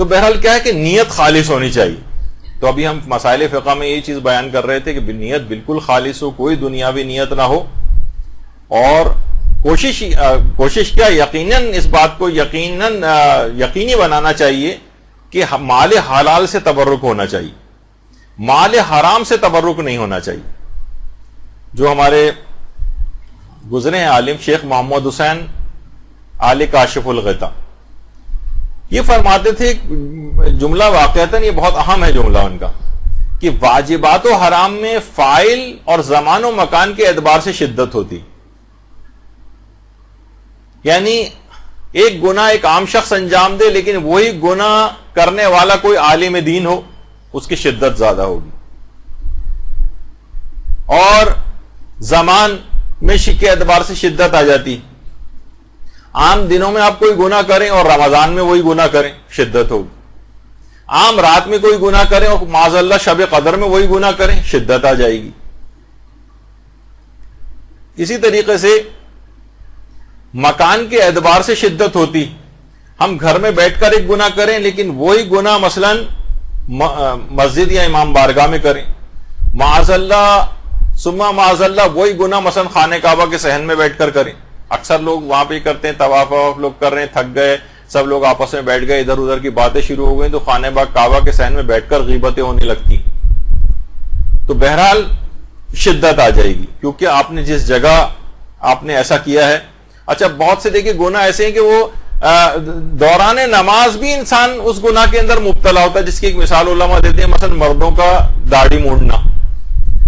تو بہرحال کیا ہے کہ نیت خالص ہونی چاہیے. تو ابھی ہم مسائل فقہ میں یہ چیز بیان کر رہے تھے کہ نیت بالکل خالص ہو, کوئی دنیاوی نیت نہ ہو, اور کوشش کیا یقیناً اس بات کو یقینی بنانا چاہیے کہ مال حلال سے تبرک ہونا چاہیے, مال حرام سے تبرک نہیں ہونا چاہیے. جو ہمارے گزرے ہیں عالم شیخ محمد حسین آل کاشف الغطا, یہ فرماتے تھے جملہ واقعتاً یہ بہت اہم ہے جملہ ان کا, کہ واجبات و حرام میں فاعل اور زمان و مکان کے اعتبار سے شدت ہوتی. یعنی ایک گناہ ایک عام شخص انجام دے, لیکن وہی گناہ کرنے والا کوئی عالم دین ہو, اس کی شدت زیادہ ہوگی. اور زمان میں کے اعتبار سے شدت آ جاتی. عام دنوں میں آپ کوئی گناہ کریں اور رمضان میں وہی گناہ کریں, شدت ہوگی. عام رات میں کوئی گناہ کریں اور معاذ اللہ شب قدر میں وہی گناہ کریں, شدت آ جائے گی. اسی طریقے سے مکان کے اعتبار سے شدت ہوتی. ہم گھر میں بیٹھ کر ایک گناہ کریں, لیکن وہی گناہ مثلا مسجد یا امام بارگاہ میں کریں. معاذ اللہ ثم معاذ اللہ وہی گناہ مثلا خانہ کعبہ کے صحن میں بیٹھ کر کریں. اکثر لوگ وہاں پہ کرتے ہیں, طواف لوگ کر رہے ہیں, تھک گئے, سب لوگ آپس میں بیٹھ گئے, ادھر ادھر کی باتیں شروع ہو گئی, تو خانہ کعبہ کے صحن میں بیٹھ کر غیبتیں ہونے لگتی. تو بہرحال شدت آ جائے گی, کیونکہ آپ نے جس جگہ آپ نے ایسا کیا ہے. اچھا بہت سے دیکھیے گناہ ایسے ہیں کہ وہ دوران نماز بھی انسان اس گناہ کے اندر مبتلا ہوتا ہے, جس کی ایک مثال علماء دیتے ہیں, مثلا مردوں کا داڑھی مونڈنا.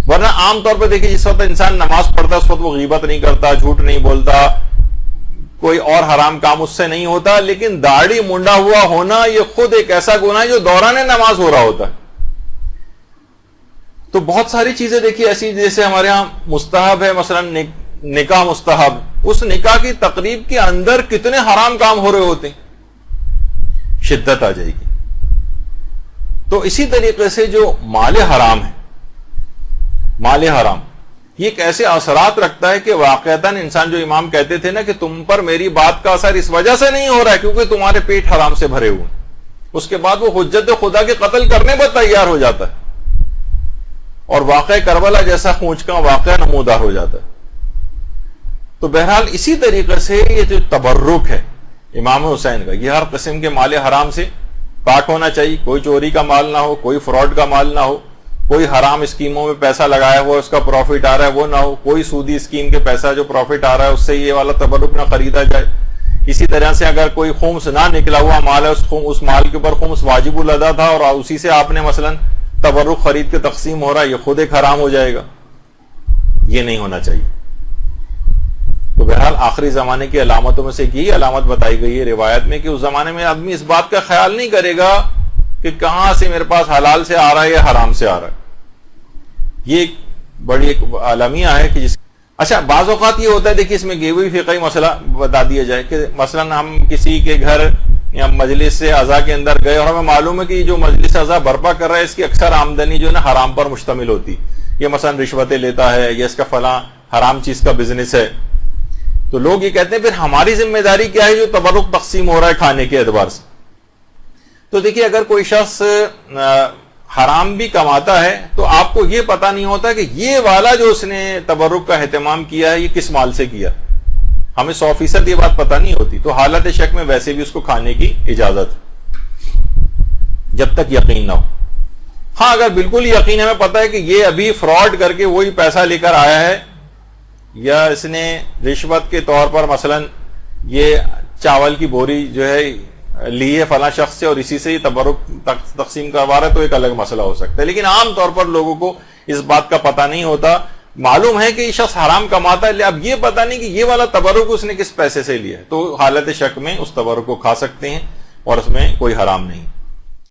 ورنہ عام طور پہ دیکھیے جس وقت انسان نماز پڑھتا ہے اس وقت وہ غیبت نہیں کرتا, جھوٹ نہیں بولتا, کوئی اور حرام کام اس سے نہیں ہوتا. لیکن داڑھی منڈا ہوا ہونا یہ خود ایک ایسا گناہ ہے جو دوران نماز ہو رہا ہوتا ہے. تو بہت ساری چیزیں دیکھیے ایسی, جیسے ہمارے ہاں مستحب ہے مثلا نکاح مستحب, اس نکاح کی تقریب کے اندر کتنے حرام کام ہو رہے ہوتے ہیں, شدت آ جائے گی. تو اسی طریقے سے جو مال حرام ہے, مال حرام یہ ایک ایسے اثرات رکھتا ہے کہ واقعتاً انسان, جو امام کہتے تھے نا کہ تم پر میری بات کا اثر اس وجہ سے نہیں ہو رہا ہے کیونکہ تمہارے پیٹ حرام سے بھرے ہوئے, اس کے بعد وہ حجت خدا کے قتل کرنے پر تیار ہو جاتا ہے, اور واقعہ کربلا جیسا خونچ کا واقعہ نمودار ہو جاتا ہے. تو بہرحال اسی طریقے سے یہ جو تبرک ہے امام حسین کا, یہ ہر قسم کے مال حرام سے پاک ہونا چاہیے. کوئی چوری کا مال نہ ہو, کوئی فراڈ کا مال نہ ہو, کوئی حرام اسکیموں میں پیسہ لگایا ہوا اس کا پروفٹ آ رہا ہے وہ نہ ہو, کوئی سودی اسکیم کے پیسہ جو پروفٹ آ رہا ہے اس سے یہ والا تبرک نہ خریدا جائے. اسی طرح سے اگر کوئی خمس نہ نکلا ہوا مال ہے, اس مال کے اوپر خمس واجب الادا تھا اور اسی سے آپ نے مثلا تبرک خرید کے تقسیم ہو رہا ہے, یہ خود ایک حرام ہو جائے گا. یہ نہیں ہونا چاہیے. تو بہرحال آخری زمانے کی علامتوں میں سے یہی علامت بتائی گئی ہے روایت میں کہ اس زمانے میں آدمی اس بات کا خیال نہیں کرے گا کہ کہاں سے میرے پاس حلال سے آ رہا ہے یا حرام سے آ رہا ہے. یہ ایک بڑی ایک عالمیہ ہے کہ اچھا بعض اوقات یہ ہوتا ہے, دیکھیے اس میں یہ بھی فقہی مسئلہ بتا دیا جائے کہ مثلا ہم کسی کے گھر یا مجلس سے اعضاء کے اندر گئے اور ہمیں معلوم ہے کہ جو مجلس اعضاء برپا کر رہا ہے اس کی اکثر آمدنی جو ہے نا حرام پر مشتمل ہوتی, یہ مثلا رشوتیں لیتا ہے یا اس کا فلاں حرام چیز کا بزنس ہے. تو لوگ یہ کہتے ہیں پھر ہماری ذمہ داری کیا ہے جو تبرک تقسیم ہو رہا ہے کھانے کے اعتبار سے. تو دیکھیے اگر کوئی شخص حرام بھی کماتا ہے تو آپ کو یہ پتا نہیں ہوتا کہ یہ والا جو اس نے تبرک کا اہتمام کیا ہے یہ کس مال سے کیا, ہمیں 100% یہ بات پتا نہیں ہوتی. تو حالت شک میں ویسے بھی اس کو کھانے کی اجازت جب تک یقین نہ ہو. ہاں اگر بالکل یقین ہمیں پتا ہے کہ یہ ابھی فراڈ کر کے وہی پیسہ لے کر آیا ہے یا اس نے رشوت کے طور پر مثلا یہ چاول کی بوری جو ہے لی ہے فلاں شخص سے اور اسی سے ہی تبرک تقسیم کروا رہا ہے, تو ایک الگ مسئلہ ہو سکتا ہے. لیکن عام طور پر لوگوں کو اس بات کا پتہ نہیں ہوتا. معلوم ہے کہ یہ شخص حرام کماتا ہے, اب یہ پتہ نہیں کہ یہ والا تبرک اس نے کس پیسے سے لیا ہے, تو حالت شک میں اس تبرک کو کھا سکتے ہیں اور اس میں کوئی حرام نہیں.